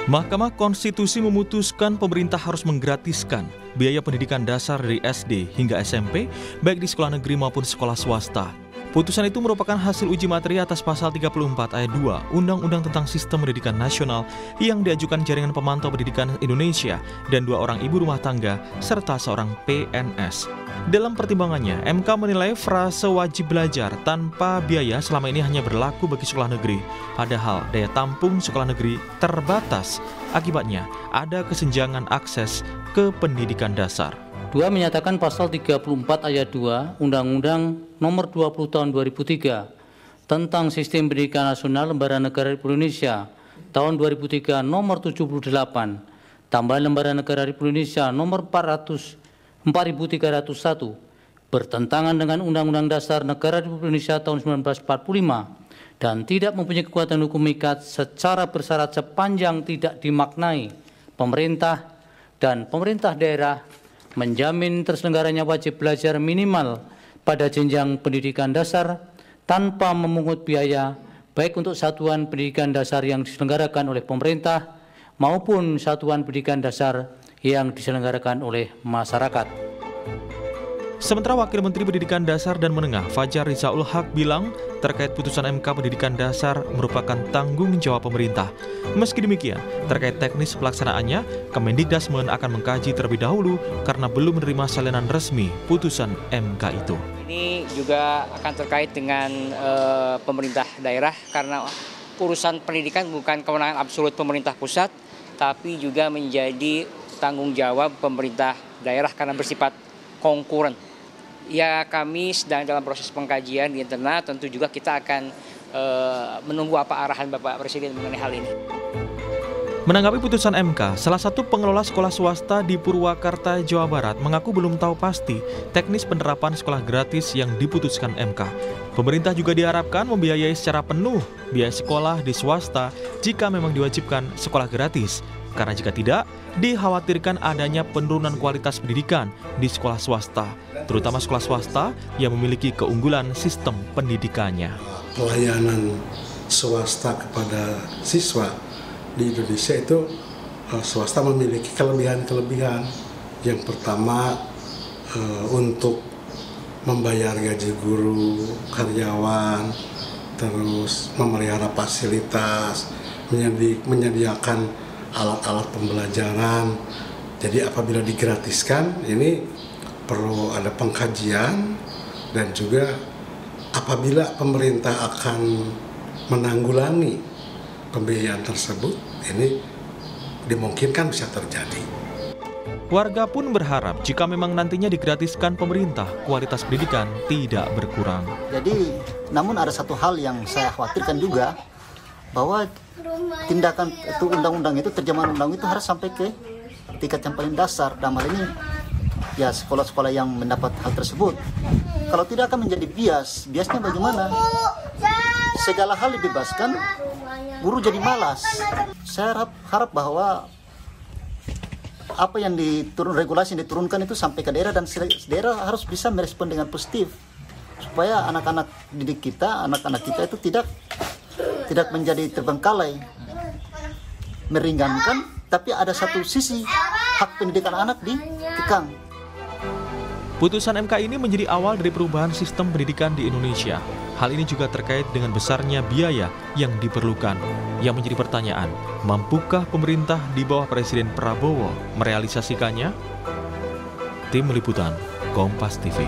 Mahkamah Konstitusi memutuskan pemerintah harus menggratiskan biaya pendidikan dasar dari SD hingga SMP, baik di sekolah negeri maupun sekolah swasta. Putusan itu merupakan hasil uji materi atas pasal 34 ayat 2 Undang-Undang tentang Sistem Pendidikan Nasional yang diajukan Jaringan Pemantau Pendidikan Indonesia dan 2 orang ibu rumah tangga serta seorang PNS. Dalam pertimbangannya, MK menilai frase wajib belajar tanpa biaya selama ini hanya berlaku bagi sekolah negeri. Padahal daya tampung sekolah negeri terbatas. Akibatnya, ada kesenjangan akses ke pendidikan dasar. 2 menyatakan pasal 34 ayat 2 Undang-Undang Nomor 20 Tahun 2003 tentang Sistem Pendidikan Nasional Lembaga Negara Republik Indonesia tahun 2003 Nomor 78 tambahan Lembaga Negara Republik Indonesia Nomor 4301 bertentangan dengan Undang-Undang Dasar Negara Republik Indonesia tahun 1945 dan tidak mempunyai kekuatan hukum mengikat secara bersyarat sepanjang tidak dimaknai pemerintah dan pemerintah daerah menjamin terselenggaranya wajib belajar minimal pada jenjang pendidikan dasar tanpa memungut biaya baik untuk satuan pendidikan dasar yang diselenggarakan oleh pemerintah maupun satuan pendidikan dasar yang diselenggarakan oleh masyarakat. Sementara Wakil Menteri Pendidikan Dasar dan Menengah Fajar Rizaul Haq bilang terkait putusan MK Pendidikan Dasar merupakan tanggung jawab pemerintah. Meski demikian, terkait teknis pelaksanaannya, Kemendikbudrismen akan mengkaji terlebih dahulu karena belum menerima salinan resmi putusan MK itu. Ini juga akan terkait dengan pemerintah daerah karena urusan pendidikan bukan kewenangan absolut pemerintah pusat, tapi juga menjadi tanggung jawab pemerintah daerah karena bersifat konkuren. Ya, kami sedang dalam proses pengkajian di internal, tentu juga kita akan menunggu apa arahan Bapak Presiden mengenai hal ini. Menanggapi putusan MK, salah satu pengelola sekolah swasta di Purwakarta, Jawa Barat mengaku belum tahu pasti teknis penerapan sekolah gratis yang diputuskan MK. Pemerintah juga diharapkan membiayai secara penuh biaya sekolah di swasta jika memang diwajibkan sekolah gratis. Karena jika tidak, dikhawatirkan adanya penurunan kualitas pendidikan di sekolah swasta, terutama sekolah swasta yang memiliki keunggulan sistem pendidikannya. Pelayanan swasta kepada siswa di Indonesia itu swasta memiliki kelebihan-kelebihan. Yang pertama untuk membayar gaji guru, karyawan, terus memelihara fasilitas, menyediakan alat-alat pembelajaran. Jadi apabila digratiskan, ini perlu ada pengkajian dan juga apabila pemerintah akan menanggulangi pembiayaan tersebut, ini dimungkinkan bisa terjadi. Warga pun berharap jika memang nantinya digratiskan pemerintah, kualitas pendidikan tidak berkurang. Jadi, namun ada satu hal yang saya khawatirkan juga, bahwa tindakan itu undang-undang itu, terjemahan undang itu harus sampai ke tingkat yang paling dasar. Dalam hal ini ya sekolah-sekolah yang mendapat hal tersebut. Kalau tidak akan menjadi biasnya bagaimana? Segala hal dibebaskan, guru jadi malas. Saya harap bahwa apa yang regulasi yang diturunkan itu sampai ke daerah, dan daerah harus bisa merespon dengan positif supaya anak-anak didik kita, anak-anak kita itu tidak menjadi terbengkalai, meringankan, tapi ada satu sisi hak pendidikan anak dikekang. Putusan MK ini menjadi awal dari perubahan sistem pendidikan di Indonesia. Hal ini juga terkait dengan besarnya biaya yang diperlukan. Yang menjadi pertanyaan, mampukah pemerintah di bawah Presiden Prabowo merealisasikannya? Tim Liputan, Kompas TV.